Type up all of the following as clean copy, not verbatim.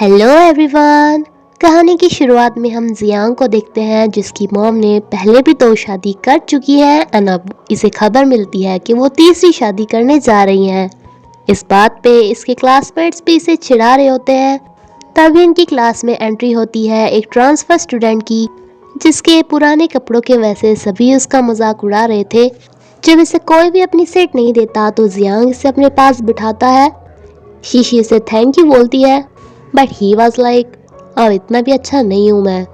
Hello everyone. कहानी की शुरुआत में हम जियांग को देखते हैं जिसकी मॉम ने पहले भी 2 शादी कर चुकी है और अब इसे खबर मिलती है कि वो तीसरी शादी करने जा रही हैं। इस बात पे इसके क्लासमेट्स भी इसे चिढ़ा रहे होते हैं। तभी इनकी क्लास में एंट्री होती है एक ट्रांसफर स्टूडेंट की, जिसके पुराने कपड़ों के वजह सभी उसका मजाक उड़ा रहे थे। जब इसे कोई भी अपनी सीट नहीं देता तो जियांग इसे अपने पास बिठाता है। शीशी इसे थैंक यू बोलती है, बट ही वॉज लाइक अब इतना भी अच्छा नहीं हूँ मैं।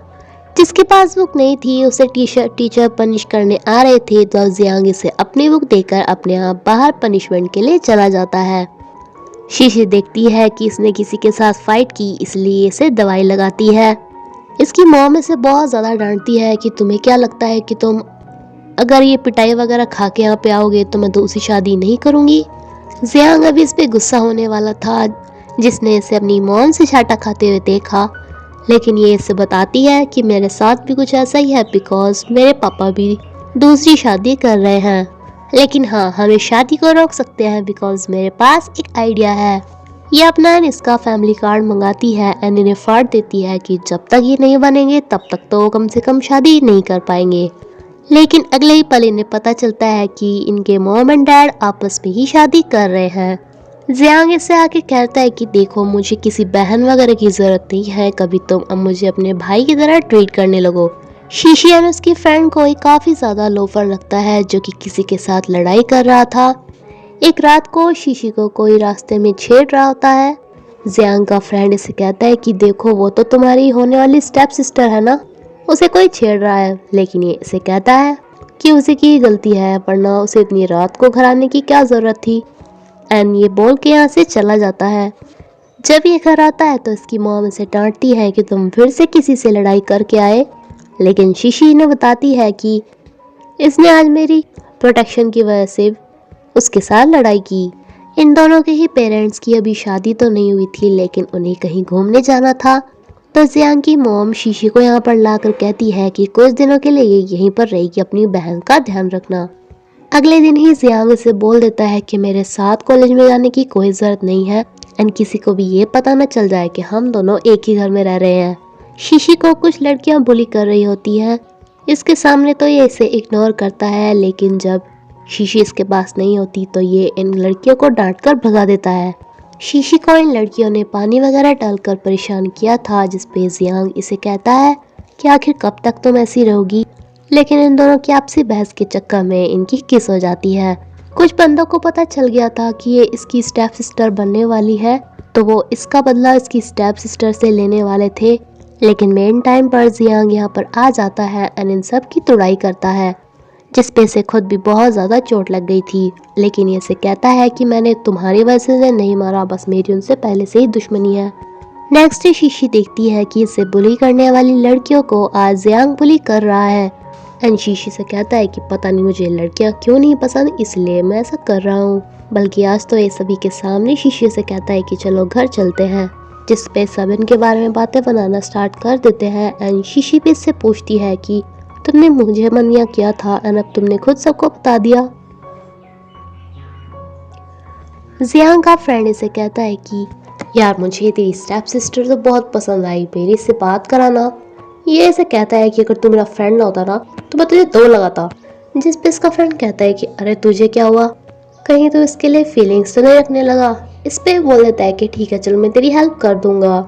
जिसके पास बुक नहीं थी उसे टीचर पनिश करने आ रहे थे तो जियांग इसे अपनी बुक देकर अपने आप बाहर पनिशमेंट के लिए चला जाता है। शीशी देखती है कि इसने किसी के साथ फाइट की, इसलिए इसे दवाई लगाती है। इसकी मॉम इसे बहुत ज़्यादा डांटती है कि तुम्हें क्या लगता है कि तुम अगर ये पिटाई वगैरह खा के यहाँ पे आओगे तो मैं दूसरी शादी नहीं करूँगी। जियांग अभी इस पे गुस्सा होने वाला था जिसने इसे अपनी मॉम से चाटा खाते हुए देखा, लेकिन ये इसे बताती है कि मेरे साथ भी कुछ ऐसा ही है बिकॉज मेरे पापा भी दूसरी शादी कर रहे हैं, लेकिन हाँ हम इस शादी को रोक सकते हैं बिकॉज मेरे पास एक आइडिया है। ये अपना इसका फैमिली कार्ड मंगाती है एंड इन्हें फाड़ देती है कि जब तक ये नहीं बनेंगे तब तक तो कम से कम शादी नहीं कर पाएंगे। लेकिन अगले ही पल इन्हें पता चलता है कि इनके मॉम एंड डैड आपस में ही शादी कर रहे हैं। जियांग इससे आके कहता है कि देखो मुझे किसी बहन वगैरह की जरूरत नहीं है, कभी तुम अब मुझे अपने भाई की तरह ट्रीट करने लगो। शीशी और उसकी फ्रेंड को एक काफी ज्यादा लोफर लगता है जो कि किसी के साथ लड़ाई कर रहा था। एक रात को शीशी को कोई रास्ते में छेड़ रहा होता है। जियांग का फ्रेंड इसे कहता है कि देखो वो तो तुम्हारी होने वाली स्टेप सिस्टर है ना, उसे कोई छेड़ रहा है। लेकिन ये इसे कहता है कि उसी की गलती है, वरना उसे इतनी रात को घर आने की क्या जरूरत थी। एंड ये बोल के यहाँ से चला जाता है। जब ये घर आता है तो इसकी मॉम इसे डांटती है कि तुम फिर से किसी से लड़ाई करके आए, लेकिन शीशी इन्हें बताती है कि इसने आज मेरी प्रोटेक्शन की वजह से उसके साथ लड़ाई की। इन दोनों के ही पेरेंट्स की अभी शादी तो नहीं हुई थी, लेकिन उन्हें कहीं घूमने जाना था। तो जियांग की मॉम शीशी को यहाँ पर लाकर कहती है कि कुछ दिनों के लिए ये यहीं पर रहेगी, अपनी बहन का ध्यान रखना। अगले दिन ही जियांग इसे बोल देता है कि मेरे साथ कॉलेज में जाने की कोई ज़रूरत नहीं है एंड किसी को भी ये पता न चल जाए कि हम दोनों एक ही घर में रह रहे हैं। शीशी को कुछ लड़कियां बुली कर रही होती हैं। इसके सामने तो ये इसे इग्नोर करता है, लेकिन जब शीशी इसके पास नहीं होती तो ये इन लड़कियों को डांट कर भगा देता है। शीशी को इन लड़कियों ने पानी वगैरह डालकर परेशान किया था, जिसपे जियांग इसे कहता है कि आखिर कब तक तुम ऐसी रहोगी। लेकिन इन दोनों की आपसी बहस के चक्कर में इनकी किस हो जाती है। कुछ बंदों को पता चल गया था कि ये इसकी स्टेप सिस्टर बनने वाली है, तो वो इसका बदला इसकी स्टेप सिस्टर से लेने वाले थे। लेकिन मेन टाइम पर जियांग यहाँ पर आ जाता है एंड इन सब की तुड़ाई करता है, जिसपे से खुद भी बहुत ज़्यादा चोट लग गई थी। लेकिन ये से कहता है कि मैंने तुम्हारी वजह से नहीं मारा, बस मेरी उनसे पहले से ही दुश्मनी है। नेक्स्ट डे शीशी देखती है कि इसे बुली करने वाली लड़कियों को आज जियांग बुली कर रहा है एंड शीशी से कहता है कि पता नहीं मुझे लड़कियां क्यों नहीं पसंद, इसलिए मैं ऐसा कर रहा हूँ। बल्कि आज तो ये सभी के सामने शीशी से कहता है कि चलो घर चलते हैं, जिस पे सब इनके बारे में बातें बनाना स्टार्ट कर देते हैं। एंड शीशी भी इससे पूछती है कि तुमने मुझे मना किया था एंड अब तुमने खुद सबको बता दिया। जियांग का फ्रेंड इसे कहता है कि यार मुझे तेरी स्टेप सिस्टर तो बहुत पसंद आई, मेरी से बात कराना। ये ऐसे कहता है कि अगर तू मेरा फ्रेंड ना होता ना तो मैं तुझे 2 लगाता। जिस पे इसका फ्रेंड कहता है कि अरे तुझे क्या हुआ, कहीं तो इसके लिए फीलिंग्स तो नहीं रखने लगा। इस पे बोल देता है कि ठीक है चल मैं तेरी हेल्प कर दूंगा।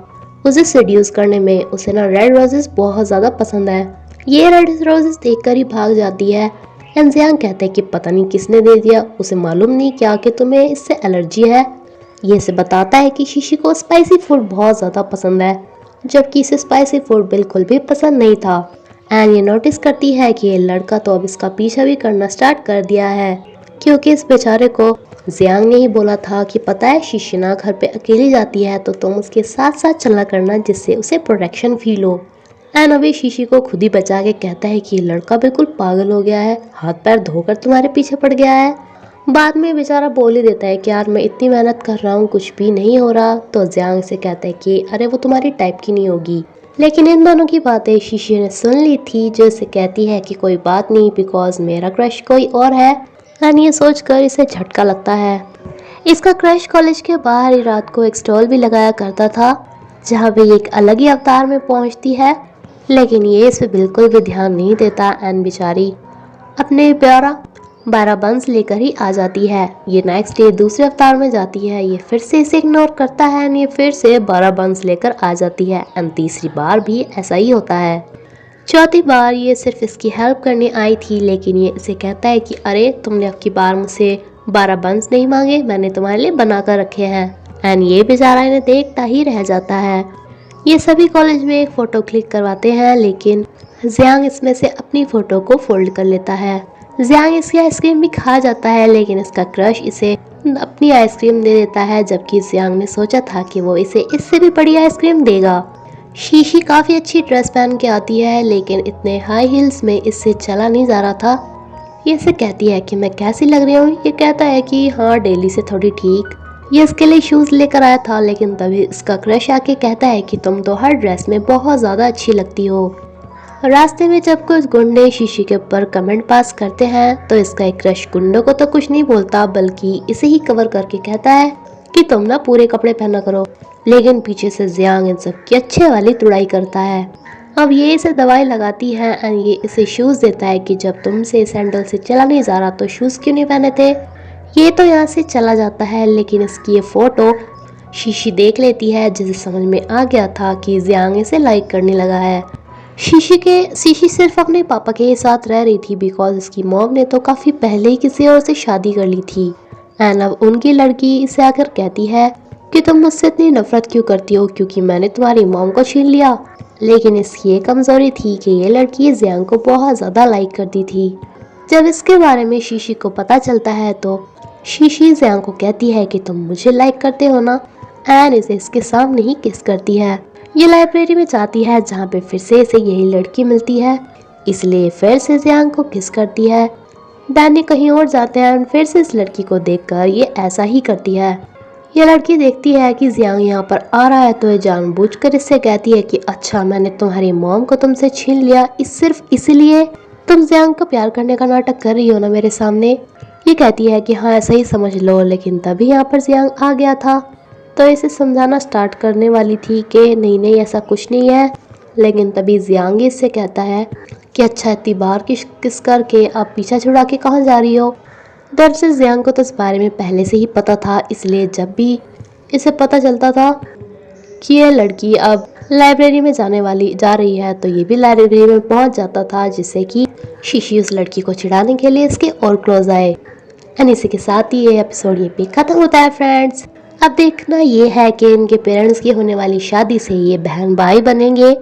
उसे सेड्यूस करने में उसे ना रेड रोजेस बहुत ज़्यादा पसंद है। ये रेड रोजेस देखकर ही भाग जाती है एंड जियांग कहते हैं कि पता नहीं किसने दे दिया, उसे मालूम नहीं क्या कि तुम्हें इससे एलर्जी है। ये इसे बताता है कि शीशी को स्पाइसी फूड बहुत ज़्यादा पसंद है, जबकि इसे स्पाइसी फूड बिल्कुल भी पसंद नहीं था। एंड ये नोटिस करती है कि ये लड़का तो अब इसका पीछा भी करना स्टार्ट कर दिया है, क्योंकि इस बेचारे को जियांग ने ही बोला था कि पता है शीशी ना घर पे अकेली जाती है तो तुम उसके साथ साथ चला करना, जिससे उसे प्रोटेक्शन फील हो। एंड अभी शीशी को खुद ही बचा के कहता है कि ये लड़का बिल्कुल पागल हो गया है, हाथ पैर धोकर तुम्हारे पीछे पड़ गया है। बाद में बेचारा बोल ही देता है कि यार मैं इतनी मेहनत कर रहा हूँ कुछ भी नहीं हो रहा। तो जियांग से कहता है कि अरे वो तुम्हारी टाइप की नहीं होगी। लेकिन इन दोनों की बातें शीशी ने सुन ली थी, जो इसे कहती है कि कोई बात नहीं बिकॉज मेरा क्रश कोई और है। एंड ये सोचकर इसे झटका लगता है। इसका क्रश कॉलेज के बाहर ही रात को एक स्टॉल भी लगाया करता था, जहाँ पे ये एक अलग ही अवतार में पहुँचती है, लेकिन ये इस पे बिल्कुल भी ध्यान नहीं देता एंड बेचारी अपने प्यारा 12 बंस लेकर ही आ जाती है। ये नेक्स्ट डे दूसरे अवतार में जाती है, ये फिर से इसे इग्नोर करता है एंड ये फिर से 12 बंस लेकर आ जाती है एंड तीसरी बार भी ऐसा ही होता है। चौथी बार ये सिर्फ इसकी हेल्प करने आई थी, लेकिन ये इसे कहता है कि अरे तुमने अब की बार मुझसे 12 बंस नहीं मांगे, मैंने तुम्हारे लिए बना कर रखे हैं। एंड ये बेचारा इन्हें देखता ही रह जाता है। ये सभी कॉलेज में एक फ़ोटो क्लिक करवाते हैं, लेकिन जियांग इसमें से अपनी फ़ोटो को फोल्ड कर लेता है। जियांग इसकी आइसक्रीम भी खा जाता है, लेकिन इसका क्रश इसे अपनी आइसक्रीम दे देता है, जबकि जियांग ने सोचा था कि वो इसे इससे भी बड़ी आइसक्रीम देगा। शीशी काफ़ी अच्छी ड्रेस पहन के आती है, लेकिन इतने हाई हील्स में इससे चला नहीं जा रहा था। ये इसे कहती है कि मैं कैसी लग रही हूँ। ये कहता है कि हाँ डेली से थोड़ी ठीक। ये इसके लिए शूज़ लेकर आया था, लेकिन तभी इसका क्रश आके कहता है कि तुम तो हर ड्रेस में बहुत ज़्यादा अच्छी लगती हो। रास्ते में जब कुछ गुंडे शीशी के ऊपर कमेंट पास करते हैं तो इसका एक क्रश गुंडों को तो कुछ नहीं बोलता, बल्कि इसे ही कवर करके कहता है कि तुम ना पूरे कपड़े पहना करो। लेकिन पीछे से जियांग इन सब की अच्छे वाली तुड़ाई करता है। अब ये इसे दवाई लगाती है एंड ये इसे शूज़ देता है कि जब तुमसे सैंडल से चला नहीं जा रहा तो शूज़ क्यों नहीं पहने थे। ये तो यहाँ से चला जाता है, लेकिन इसकी ये फ़ोटो शीशी देख लेती है, जिसे समझ में आ गया था कि जियांग इसे लाइक करने लगा है। शीशी सिर्फ अपने पापा के साथ रह रही थी बिकॉज इसकी मॉम ने तो काफ़ी पहले ही किसी और से शादी कर ली थी। एंड अब उनकी लड़की इसे आकर कहती है कि तुम मुझसे इतनी नफरत क्यों करती हो, क्योंकि मैंने तुम्हारी मॉम को छीन लिया। लेकिन इसकी ये कमज़ोरी थी कि ये लड़की जियांग को बहुत ज़्यादा लाइक करती थी। जब इसके बारे में शीशी को पता चलता है तो शीशी जियांग को कहती है कि तुम मुझे लाइक करते हो ना, एंड इसे इसके सामने ही किस करती है। ये लाइब्रेरी में जाती है, जहाँ पे फिर से इसे यही लड़की मिलती है, इसलिए फिर से जियांग को किस करती है। डैनी कहीं और जाते हैं, फिर से इस लड़की को देखकर ये ऐसा ही करती है। ये लड़की देखती है कि जियांग यहाँ पर आ रहा है, तो ये जानबूझकर इससे कहती है कि अच्छा मैंने तुम्हारी मॉम को तुमसे छीन लिया, सिर्फ इसीलिए तुम जियांग को प्यार करने का नाटक कर रही हो ना मेरे सामने। ये कहती है कि हाँ ऐसा ही समझ लो, लेकिन तभी यहाँ पर जियांग आ गया था, तो इसे समझाना स्टार्ट करने वाली थी कि नहीं नहीं ऐसा कुछ नहीं है, लेकिन तभी जियांग इससे कहता है कि अच्छा इतनी बार किस करके आप पीछा छुड़ा के कहाँ जा रही हो। दरअसल जियांग को तो इस बारे में पहले से ही पता था, इसलिए जब भी इसे पता चलता था कि ये लड़की अब लाइब्रेरी में जा रही है, तो ये भी लाइब्रेरी में पहुंच जाता था, जिससे कि शीशी उस लड़की को चिढ़ाने के लिए इसके और क्लोज आए। एंड इसी के साथ ही ये एपिसोड ये पे खत्म होता है फ्रेंड्स। अब देखना ये है कि इनके पेरेंट्स की होने वाली शादी से ये बहन भाई बनेंगे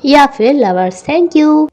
या फिर लवर्स। Thank you.